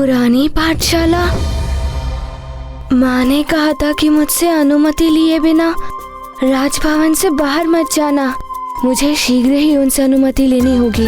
पुरानी पाठशाला। माँ ने कहा था कि मुझसे अनुमति लिए बिना राजभवन से बाहर मत जाना। मुझे शीघ्र ही उनसे अनुमति लेनी होगी।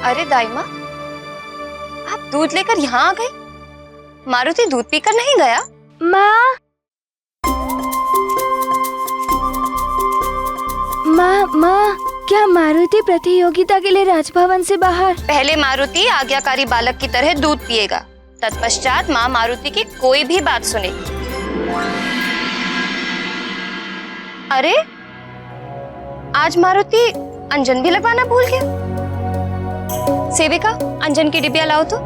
अरे दाई माँ, आप दूध लेकर यहाँ आ गए? मारुति दूध पीकर नहीं गया? माँ, माँ, क्या मारुति प्रतियोगिता के लिए राजभवन से बाहर? पहले मारुति आज्ञाकारी बालक की तरह दूध पिएगा, तत्पश्चात माँ मारुति की कोई भी बात सुनेगी। अरे, आज मारुति अंजन भी लगवाना भूल गया। सेविका, अंजन की डिबिया लाओ तो।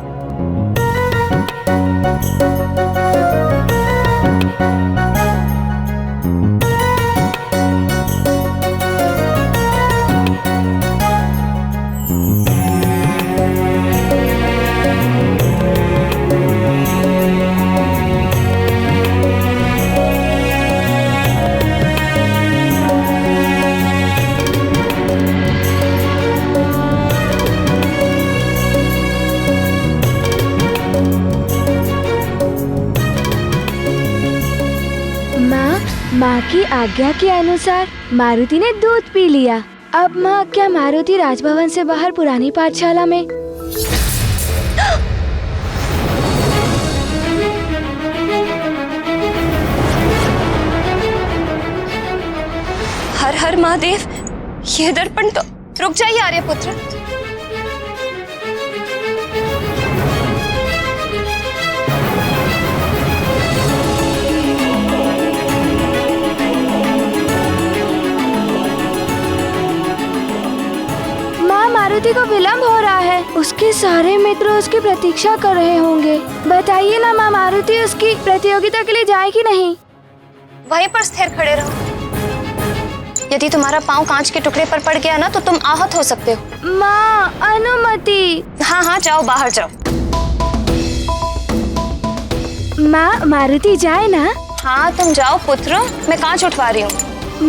माँ की आज्ञा के अनुसार मारुति ने दूध पी लिया। अब माँ, क्या मारुति राजभवन से बाहर पुरानी पाठशाला में? हर हर महादेव, ये दर्पण तो। रुक जाइए आर्यपुत्र। मारुति को विलंब हो रहा है। उसके सारे मित्र उसकी प्रतीक्षा कर रहे होंगे। बताइए ना माँ, मारुति उसकी प्रतियोगिता के लिए जाए कि नहीं? वहीं पर स्थिर खड़े रहो। यदि तुम्हारा पाँव कांच के टुकड़े पर पड़ गया ना तो तुम आहत हो सकते हो। माँ, अनुमति। हाँ हाँ, जाओ, बाहर जाओ। माँ, मारुति जाए ना? हाँ, तुम जाओ पुत्र, मैं कांच उठवा रही हूँ।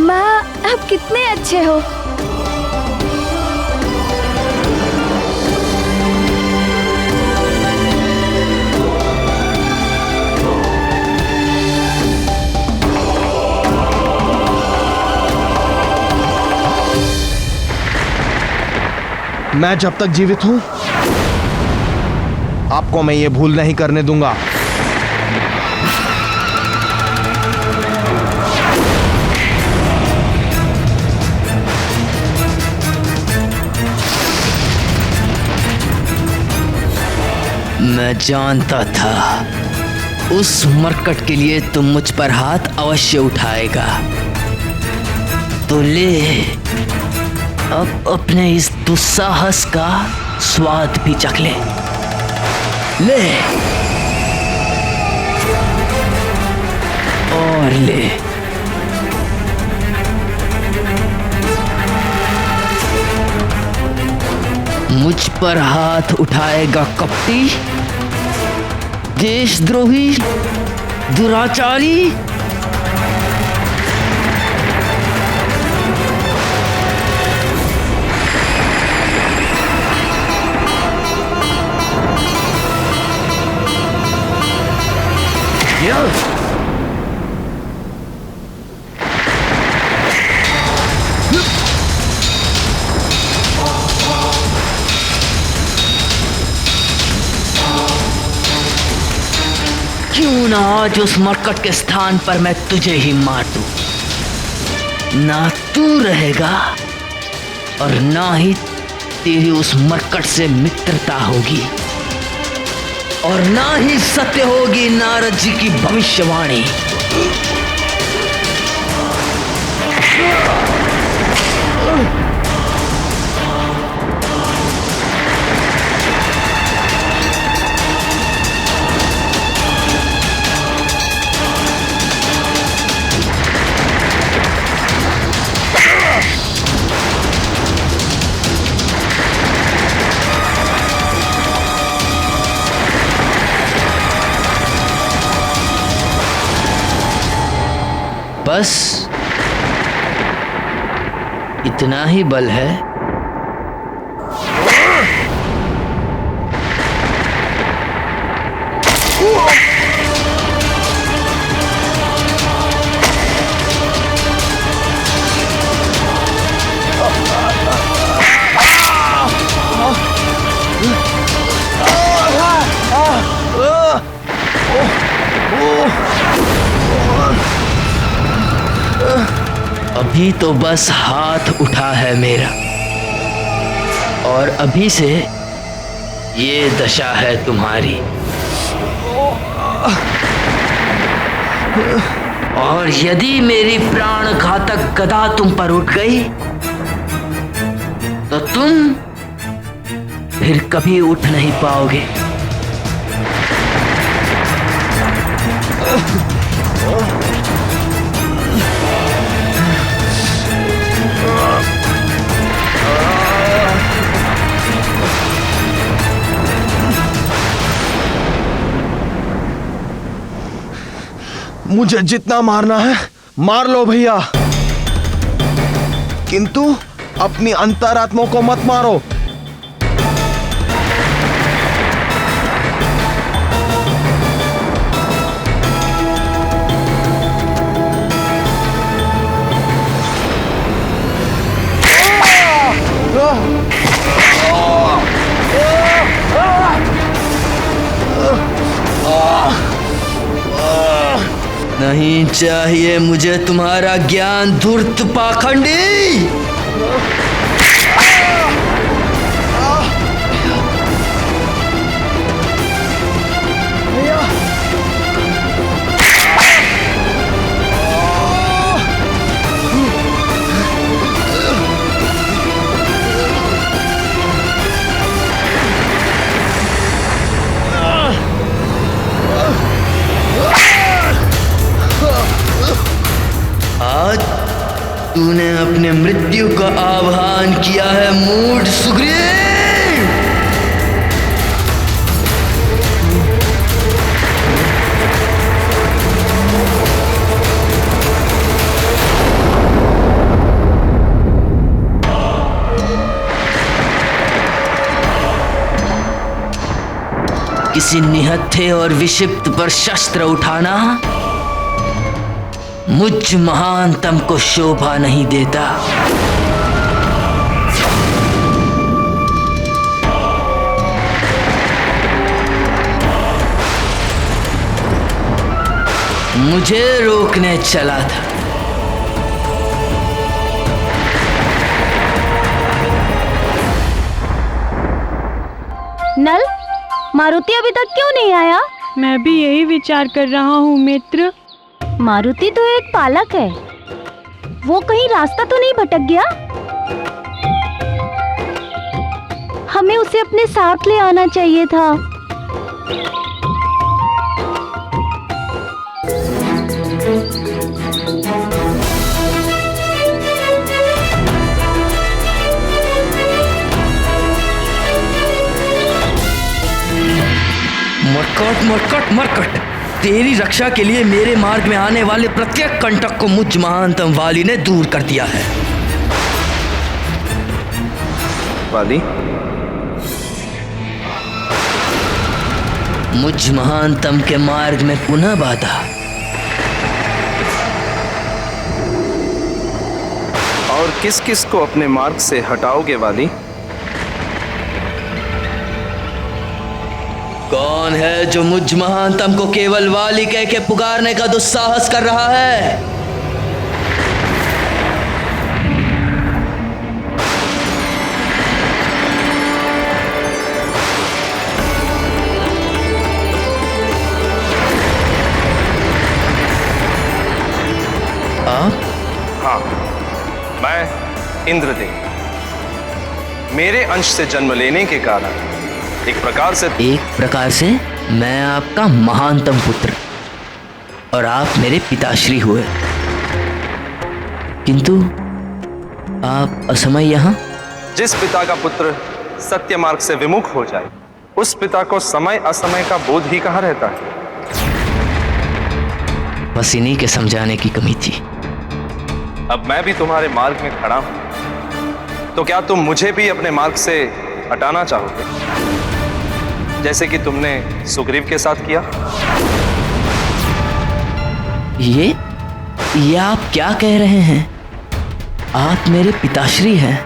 माँ, आप कितने अच्छे हो। मैं जब तक जीवित हूं, आपको मैं ये भूल नहीं करने दूंगा। मैं जानता था उस मरकट के लिए तुम मुझ पर हाथ अवश्य उठाएगा। तो ले, अब अपने इस दुस्साहस का स्वाद भी चख ले। ले और ले। मुझ पर हाथ उठाएगा कपटी, देशद्रोही, दुराचारी। क्यों ना आज उस मरकट के स्थान पर मैं तुझे ही मार दूं। ना तू रहेगा और ना ही तेरी उस मरकट से मित्रता होगी, और ना ही सत्य होगी नारद जी की भविष्यवाणी। बस इतना ही बल है। अभी तो बस हाथ उठा है मेरा, और अभी से ये दशा है तुम्हारी। और यदि मेरी प्राण घातक गदा तुम पर उठ गई तो तुम फिर कभी उठ नहीं पाओगे। मुझे जितना मारना है मार लो भैया, किंतु अपनी अंतरात्मा को मत मारो। नहीं चाहिए मुझे तुम्हारा ज्ञान धूर्त पाखंडी। आज तूने अपने मृत्यु का आह्वान किया है मूढ़ सुग्रीव। किसी निहत्थे और विक्षिप्त पर शस्त्र उठाना मुझ महानतम को शोभा नहीं देता। मुझे रोकने चला था। नल, मारुति अभी तक क्यों नहीं आया? मैं भी यही विचार कर रहा हूँ मित्र। मारुति तो एक पालक है, वो कहीं रास्ता तो नहीं भटक गया? हमें उसे अपने साथ ले आना चाहिए था। मरकट मरकट मरकट, तेरी रक्षा के लिए मेरे मार्ग में आने वाले प्रत्येक कंटक को मुझ महानतम वाली ने दूर कर दिया है। वाली, मुझ महानतम के मार्ग में पुनः बाधा। और किस किस को अपने मार्ग से हटाओगे वाली? कौन है जो मुझ महानतम को केवल वाली कह के पुकारने का दुस्साहस कर रहा है? आप? हाँ, मैं इंद्रदेव। मेरे अंश से जन्म लेने के कारण एक प्रकार से मैं आपका महानतम पुत्र और आप मेरे पिताश्री हुए, किंतु आप असमय यहाँ। जिस पिता का पुत्र सत्य मार्ग से विमुख हो जाए, उस पिता को समय असमय का बोध ही कहाँ रहता है। बस इन्हीं के समझाने की कमी थी। अब मैं भी तुम्हारे मार्ग में खड़ा हूं, तो क्या तुम मुझे भी अपने मार्ग से हटाना चाहोगे, जैसे कि तुमने सुग्रीव के साथ किया? ये आप क्या कह रहे हैं? आप मेरे पिताश्री हैं,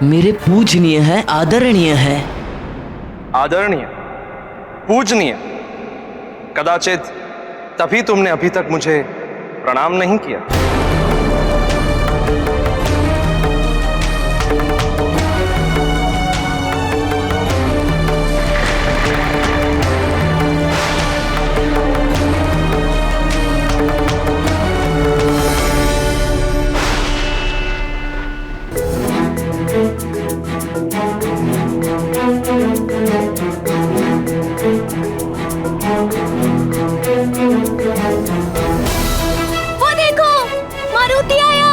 मेरे पूजनीय हैं, आदरणीय हैं। आदरणीय, पूजनीय, कदाचित तभी तुमने अभी तक मुझे प्रणाम नहीं किया। वो देखो, मारुति आया।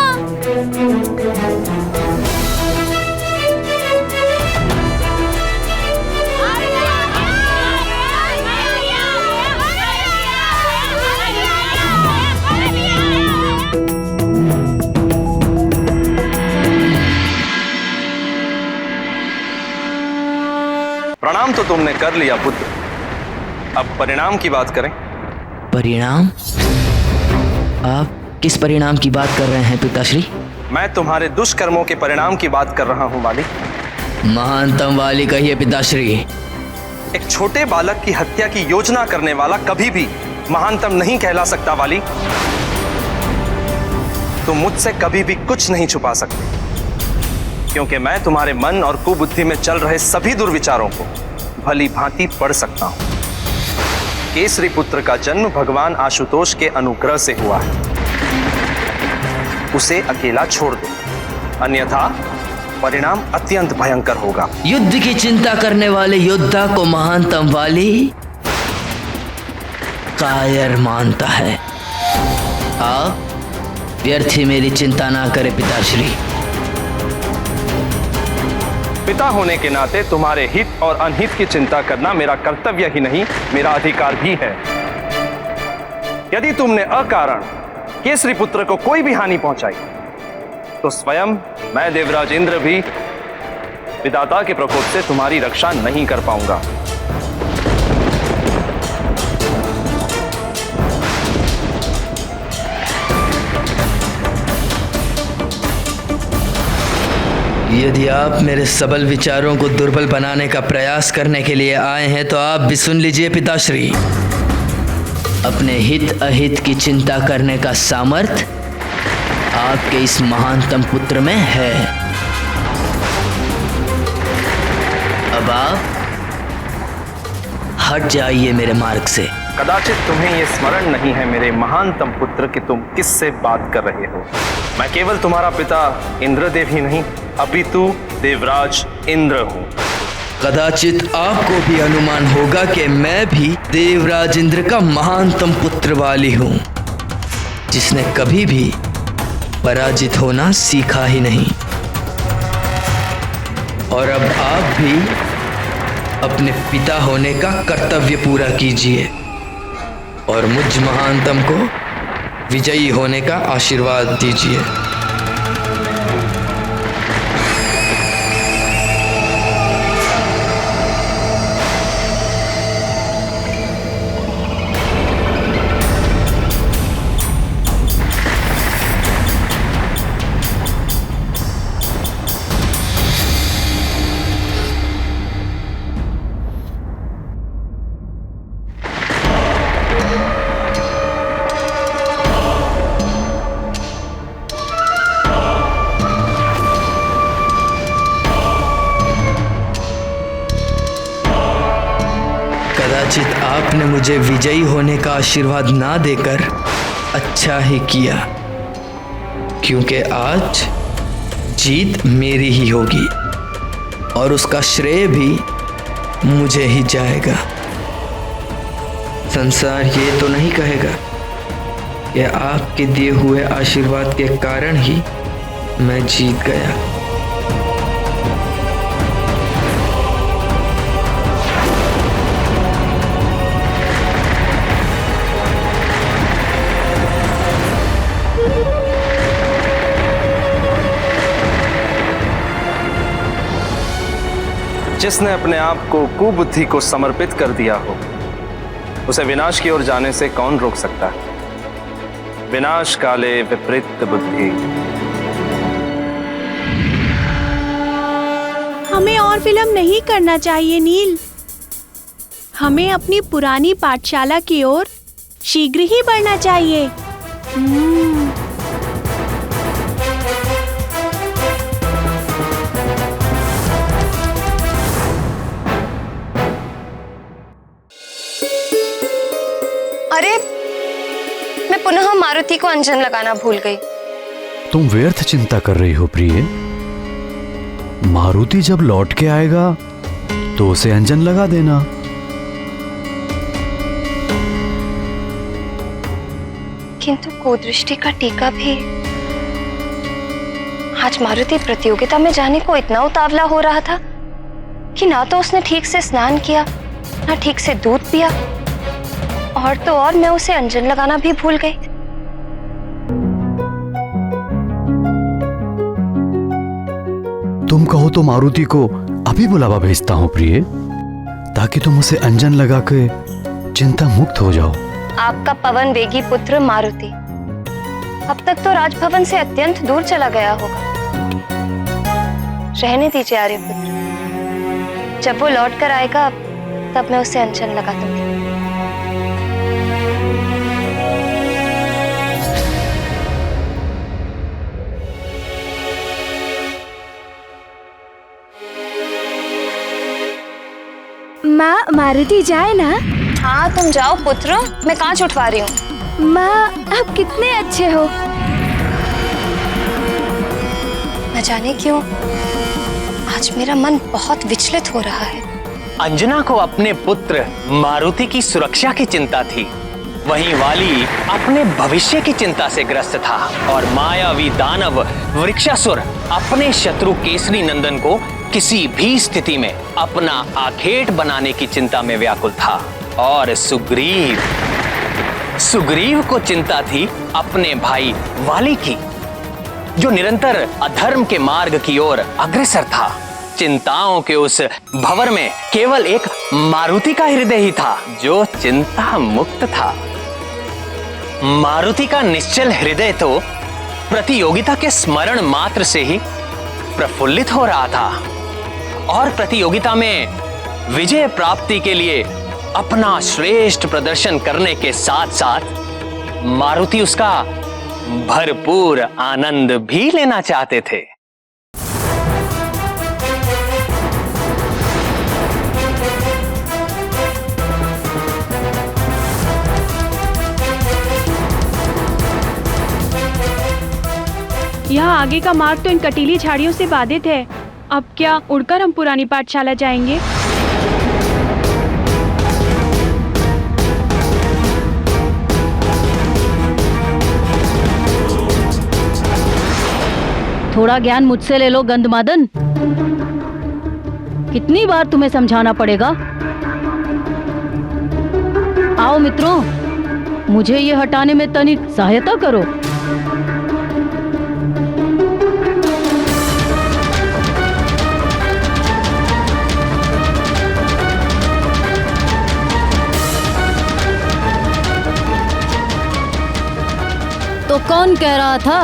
प्रणाम तो तुमने कर लिया पुत्र, अब परिणाम की बात करें। परिणाम? आप किस परिणाम की बात कर रहे हैं पिताश्री? मैं तुम्हारे दुष्कर्मों के परिणाम की बात कर रहा हूं वाली। महानतम वाली कहिए पिताश्री। एक छोटे बालक की हत्या की योजना करने वाला कभी भी महानतम नहीं कहला सकता वाली। तुम मुझसे कभी भी कुछ नहीं छुपा सकते, क्योंकि मैं तुम्हारे मन और कुबुद्धि में चल रहे सभी दुर्विचारों को भली भांति पढ़ सकता हूं। केसरी पुत्र का जन्म भगवान आशुतोष के अनुग्रह से हुआ है, उसे अकेला छोड़ दो, अन्यथा परिणाम अत्यंत भयंकर होगा। युद्ध की चिंता करने वाले योद्धा को महानतम वाली कायर मानता है। आप व्यर्थ ही मेरी चिंता ना करें पिताश्री। पिता होने के नाते तुम्हारे हित और अनहित की चिंता करना मेरा कर्तव्य ही नहीं, मेरा अधिकार भी है। यदि तुमने अकारण केसरी पुत्र को कोई भी हानि पहुंचाई, तो स्वयं मैं देवराज इंद्र भी विधाता के प्रकोप से तुम्हारी रक्षा नहीं कर पाऊंगा। यदि आप मेरे सबल विचारों को दुर्बल बनाने का प्रयास करने के लिए आए हैं, तो आप भी सुन लीजिए पिताश्री। अपने हित अहित की चिंता करने का सामर्थ्य आपके इस महानतम पुत्र में है। अब आप हट जाइए मेरे मार्ग से। कदाचित तुम्हें यह स्मरण नहीं है मेरे महानतम पुत्र कि तुम किससे बात कर रहे हो। मैं केवल तुम्हारा पिता इंद्रदेव ही नहीं, अपितु देवराज इंद्र हूं। कदाचित आपको भी अनुमान होगा कि मैं भी देवराज इंद्र का महानतम पुत्र वाली हूं, जिसने कभी भी पराजित होना सीखा ही नहीं। और अब आप भी अपने पिता होने का कर्तव्य पूरा कीजिए और मुझ महानतम को विजयी होने का आशीर्वाद दीजिए। कदाचित आपने मुझे विजयी होने का आशीर्वाद ना देकर अच्छा ही किया, क्योंकि आज जीत मेरी ही होगी और उसका श्रेय भी मुझे ही जाएगा। संसार ये तो नहीं कहेगा कि आपके दिए हुए आशीर्वाद के कारण ही मैं जीत गया। जिसने अपने आप को कुबुद्धि को समर्पित कर दिया हो, उसे विनाश की ओर जाने से कौन रोक सकता है? विनाश काले विपरीत बुद्धि। हमें और विलंब नहीं करना चाहिए नील। हमें अपनी पुरानी पाठशाला की ओर शीघ्र ही बढ़ना चाहिए। अरे, मैं पुनः मारुति को अंजन लगाना भूल गई। तुम व्यर्थ चिंता कर रही हो प्रिय। मारुति जब लौट के आएगा तो उसे अंजन लगा देना। किंतु कुदृष्टि का टीका भी। आज मारुति प्रतियोगिता में जाने को इतना उतावला हो रहा था कि ना तो उसने ठीक से स्नान किया, ना ठीक से दूध पिया, और तो और मैं उसे अंजन लगाना भी भूल गई। तुम कहो तो मारुति को अभी बुलावा भेजता हूँ प्रिय, ताकि तुम उसे अंजन लगा के चिंता मुक्त हो जाओ। आपका पवन वेगी पुत्र मारुति अब तक तो राजभवन से अत्यंत दूर चला गया होगा। रहने दीजिए आर्यपुत्र, जब वो लौट कर आएगा तब मैं उसे अंजन लगा दूंगी। माँ, मारुति जाए ना? हाँ तुम जाओ पुत्र, मैं कांच उठवा रही हूँ। माँ, आप कितने अच्छे हो। न जाने क्यों आज मेरा मन बहुत विचलित हो रहा है। अंजना को अपने पुत्र मारुति की सुरक्षा की चिंता थी, वहीं वाली अपने भविष्य की चिंता से ग्रस्त था, और मायावी दानव वृक्षासुर अपने शत्रु केसरी नंदन को किसी भी स्थिति में अपना आखेट बनाने की चिंता में व्याकुल था। और सुग्रीव को चिंता थी अपने भाई वाली की, जो निरंतर अधर्म के मार्ग की ओर अग्रसर था। चिंताओं के उस भंवर में केवल एक मारुति का हृदय ही था जो चिंता मुक्त था। मारुति का निश्चल हृदय तो प्रतियोगिता के स्मरण मात्र से ही प्रफुल्लित हो रहा था, और प्रतियोगिता में विजय प्राप्ति के लिए अपना श्रेष्ठ प्रदर्शन करने के साथ साथ मारुति उसका भरपूर आनंद भी लेना चाहते थे। यहाँ आगे का मार्ग तो इन कटीली झाड़ियों से बाधित है। अब क्या उड़कर हम पुरानी पाठशाला जाएंगे? थोड़ा ज्ञान मुझसे ले लो गंधमादन। कितनी बार तुम्हें समझाना पड़ेगा? आओ मित्रों, मुझे ये हटाने में तनिक सहायता करो। तो कौन कह रहा था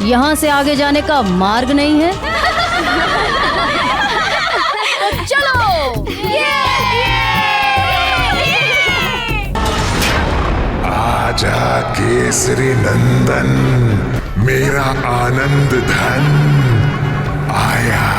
यहाँ से आगे जाने का मार्ग नहीं है? तो चलो। आजा केसरी नंदन, मेरा आनंद धन आया।